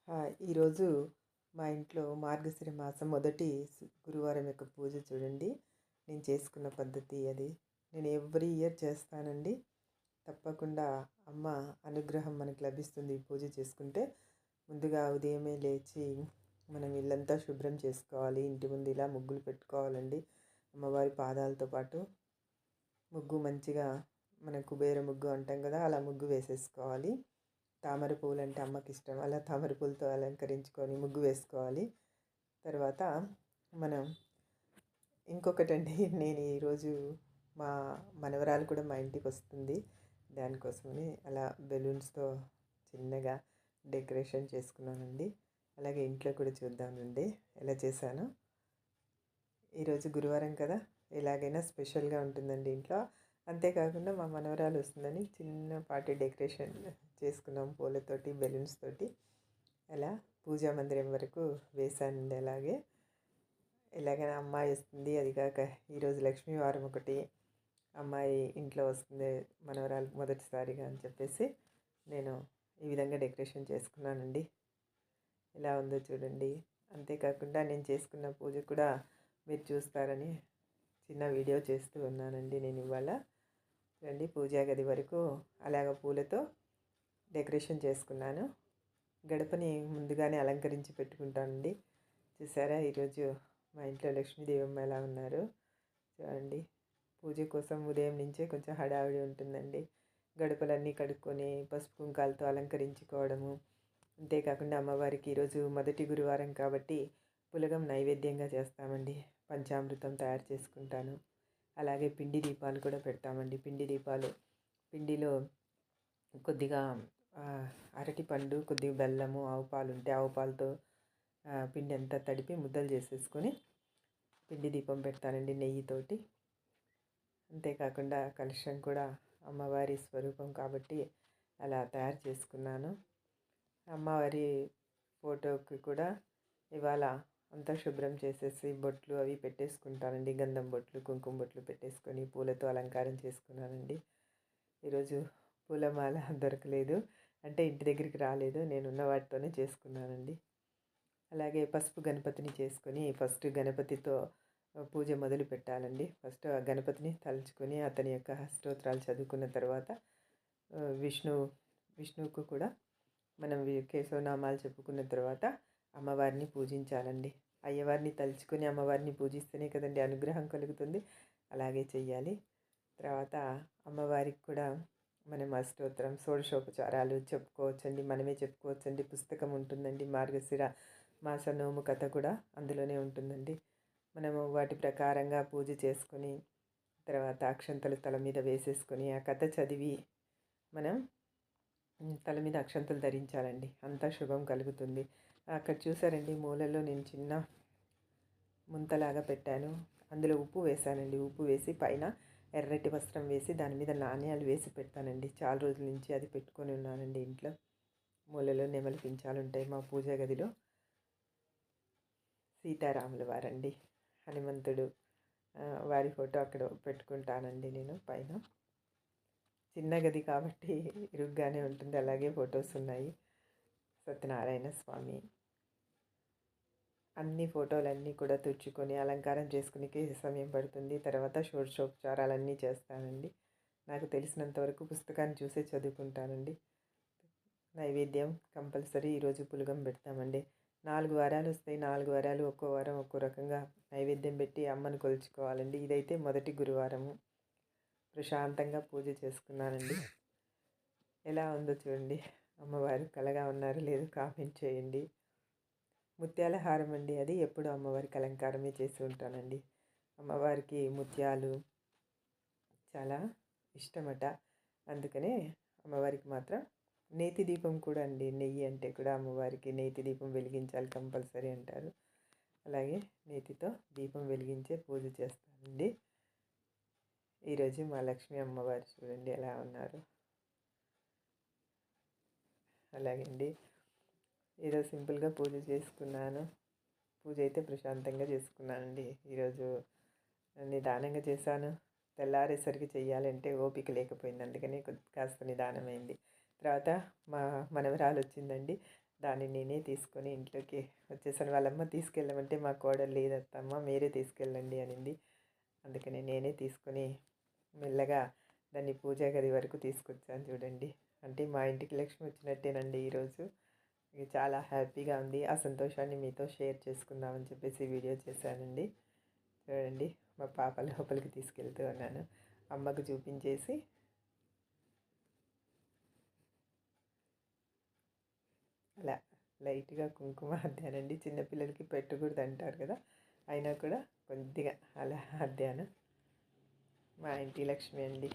ఈరోజు మా ఇంట్లో మార్గశిర మాసం మొదటి గురువారం యొక్క పూజ చూడండి. నేను చేసుకున్న పద్ధతి అది. నేను ఎవ్రీ ఇయర్ చేస్తానండి. తప్పకుండా అమ్మ అనుగ్రహం మనకు లభిస్తుంది ఈ పూజ చేసుకుంటే. ముందుగా ఉదయమే లేచి మనం ఇల్లంతా శుభ్రం చేసుకోవాలి. ఇంటి ముందు ఇలా ముగ్గులు పెట్టుకోవాలండి. అమ్మవారి పాదాలతో పాటు ముగ్గు మంచిగా మన కుబేర ముగ్గు అంటాం కదా, అలా ముగ్గు వేసేసుకోవాలి. తామర పువ్వులు అంటే అమ్మకి ఇష్టం. అలా తామర పూలతో అలంకరించుకొని ముగ్గు వేసుకోవాలి. తర్వాత మనం ఇంకొకటండి, నేను ఈరోజు మా మనవరాలు కూడా మా ఇంటికి వస్తుంది. దానికోసమని అలా బెలూన్స్తో చిన్నగా డెకరేషన్ చేసుకున్నానండి. అలాగే ఇంట్లో కూడా చూద్దామండి ఎలా చేశాను. ఈరోజు గురువారం కదా, ఎలాగైనా స్పెషల్గా ఉంటుందండి ఇంట్లో. అంతేకాకుండా మా మనవరాలు వస్తుందని చిన్నపాటి డెకరేషన్ చేసుకున్నాం, పూలతోటి బెలూన్స్ తోటి. అలా పూజా మందిరం వరకు వేశానండి. అలాగే ఎలాగైనా అమ్మాయి వస్తుంది, అది కాక ఈరోజు లక్ష్మీవారం ఒకటి, అమ్మాయి ఇంట్లో వస్తుంది మనవరాలు మొదటిసారిగా అని చెప్పేసి నేను ఈ విధంగా డెకరేషన్ చేసుకున్నానండి. ఎలా ఉందో చూడండి. అంతేకాకుండా నేను చేసుకున్న పూజ కూడా మీరు చూస్తారని చిన్న వీడియో చేస్తూ ఉన్నానండి నేను ఇవాళ. చూడండి, పూజా గది వరకు అలాగ పూలతో డెకరేషన్ చేసుకున్నాను. గడపని ముందుగానే అలంకరించి పెట్టుకుంటానండి. చూసారా, ఈరోజు మా ఇంట్లో లక్ష్మీదేవమ్మ ఎలా ఉన్నారు చూడండి. పూజ కోసం ఉదయం నుంచే కొంచెం హడావిడి ఉంటుందండి. గడపలన్నీ కడుక్కొని పసుపు కుంకాలతో అలంకరించుకోవడము. అంతేకాకుండా అమ్మవారికి ఈరోజు మొదటి గురువారం కాబట్టి పులగం నైవేద్యంగా చేస్తామండి. పంచామృతం తయారు చేసుకుంటాను. అలాగే పిండి దీపాలు కూడా పెడతామండి. పిండిలో కొద్దిగా అరటిపండు, కొద్దిగా బెల్లము, ఆవు పాలు ఉంటే ఆవు పాలతో పిండి అంతా తడిపి ముద్దలు చేసేసుకొని పిండి దీపం పెడతానండి నెయ్యితోటి. అంతేకాకుండా కలశం కూడా అమ్మవారి స్వరూపం కాబట్టి అలా తయారు చేసుకున్నాను. అమ్మవారి ఫోటోకి కూడా ఇవాళ అంతా శుభ్రం చేసేసి బొట్లు అవి పెట్టేసుకుంటానండి. గంధం బొట్లు, కుంకుమ బొట్లు పెట్టేసుకొని పూలతో అలంకారం చేసుకున్నానండి. ఈరోజు పూలమాల దొరకలేదు, అంటే ఇంటి దగ్గరికి రాలేదు, నేను ఉన్న వాటితోనే చేసుకున్నానండి. అలాగే పసుపు గణపతిని చేసుకొని ఫస్ట్ గణపతితో పూజ మొదలు పెట్టాలండి. ఫస్ట్ ఆ గణపతిని తలుచుకొని అతని యొక్క స్తోత్రాలు చదువుకున్న తర్వాత విష్ణువుకు కూడా మనం కేశవనామాలు చెప్పుకున్న తర్వాత అమ్మవారిని పూజించాలండి. అయ్యవారిని తలుచుకొని అమ్మవారిని పూజిస్తేనే కదండి అనుగ్రహం కలుగుతుంది. అలాగే చెయ్యాలి. తర్వాత అమ్మవారికి కూడా మనం అష్టోత్తరం, షోడశోపచారాలు చెప్పుకోవచ్చండి. మనమే చెప్పుకోవచ్చండి. పుస్తకం ఉంటుందండి. మార్గశిర మాస నోము కథ కూడా అందులోనే ఉంటుందండి. మనము వాటి ప్రకారంగా పూజ చేసుకొని తర్వాత అక్షంతలు తల మీద వేసేసుకొని ఆ కథ చదివి మనం తల మీద అక్షంతలు ధరించాలండి. అంతా శుభం కలుగుతుంది. అక్కడ చూసారండి, మూలలో నేను చిన్న ముంతలాగా పెట్టాను. అందులో ఉప్పు వేసానండి. ఉప్పు వేసి పైన ఎర్రటి వస్త్రం వేసి దాని మీద నాణ్యాలు వేసి పెడతానండి. చాలా రోజుల నుంచి అది పెట్టుకొని ఉన్నానండి ఇంట్లో. మూలలో నెమలి పించాలు ఉంటాయి మా పూజా గదిలో. సీతారాముల వారండి, హనుమంతుడు వారి ఫోటో అక్కడ పెట్టుకుంటానండి నేను పైన. చిన్న గది కాబట్టి ఇరుగ్గానే ఉంటుంది. అలాగే ఫొటోస్ ఉన్నాయి. సత్యనారాయణ స్వామి, అన్ని ఫోటోలన్నీ కూడా తుడుచుకొని అలంకారం చేసుకునే సమయం పడుతుంది. తర్వాత షోడశోపచారాలన్నీ చేస్తానండి. నాకు తెలిసినంత వరకు పుస్తకాన్ని చూసే చదువుకుంటానండి. నైవేద్యం కంపల్సరీ ఈరోజు పులగం పెడతామండి. 4 వారాలు వస్తాయి. 4 వారాలు ఒక్కో వారం ఒక్కో రకంగా నైవేద్యం పెట్టి అమ్మను కొలుచుకోవాలండి. ఇదైతే మొదటి గురువారము. ప్రశాంతంగా పూజ చేసుకున్నానండి. ఎలా ఉందో చూడండి. అమ్మవారు కలగా ఉన్నారు లేదు కామెంట్ చేయండి. ముత్యాల హారం అండి అది. ఎప్పుడు అమ్మవారికి అలంకారమే చేసి ఉంటానండి. అమ్మవారికి ముత్యాలు చాలా ఇష్టమట. అందుకనే అమ్మవారికి మాత్రం నేతి దీపం కూడా అండి. నెయ్యి అంటే కూడా అమ్మవారికి నేతి దీపం వెలిగించాలి కంపల్సరీ అంటారు. అలాగే నేతితో దీపం వెలిగించే పూజ చేస్తానండి. ఈరోజు మా లక్ష్మీ అమ్మవారు చూడండి ఎలా ఉన్నారు. అలాగే అండి, ఏదో సింపుల్గా పూజ చేసుకున్నాను. పూజ అయితే ప్రశాంతంగా చేసుకున్నానండి. ఈరోజు నిదానంగా చేశాను. తెల్లారేసరికి చెయ్యాలంటే ఓపిక లేకపోయింది. అందుకని కాస్త నిదానమైంది. తర్వాత మా మనవరాలు వచ్చిందండి. దాన్ని నేనే తీసుకొని ఇంట్లోకి వచ్చేసాను. వాళ్ళమ్మ తీసుకెళ్ళమంటే మా కోడలు లేదత్తమ్మ మీరే తీసుకెళ్ళండి అనింది. అందుకని నేనే తీసుకొని మెల్లగా దాన్ని పూజా గది వరకు తీసుకొచ్చాను చూడండి. అంటే మా ఇంటికి లక్ష్మి వచ్చినట్టేనండి ఈరోజు. ఇది చాలా హ్యాపీగా ఉంది. ఆ సంతోషాన్ని మీతో షేర్ చేసుకుందామని చెప్పేసి వీడియో చేశానండి. చూడండి మా పాప లోపలికి తీసుకెళ్తూ ఉన్నాను. అమ్మకు చూపించేసి అలా లైట్గా కుంకుమ అద్దానండి. చిన్నపిల్లలకి పెట్టకూడదు అంటారు కదా, అయినా కూడా కొద్దిగా అలా అద్దాను. మా ఇంటి లక్ష్మి అండి.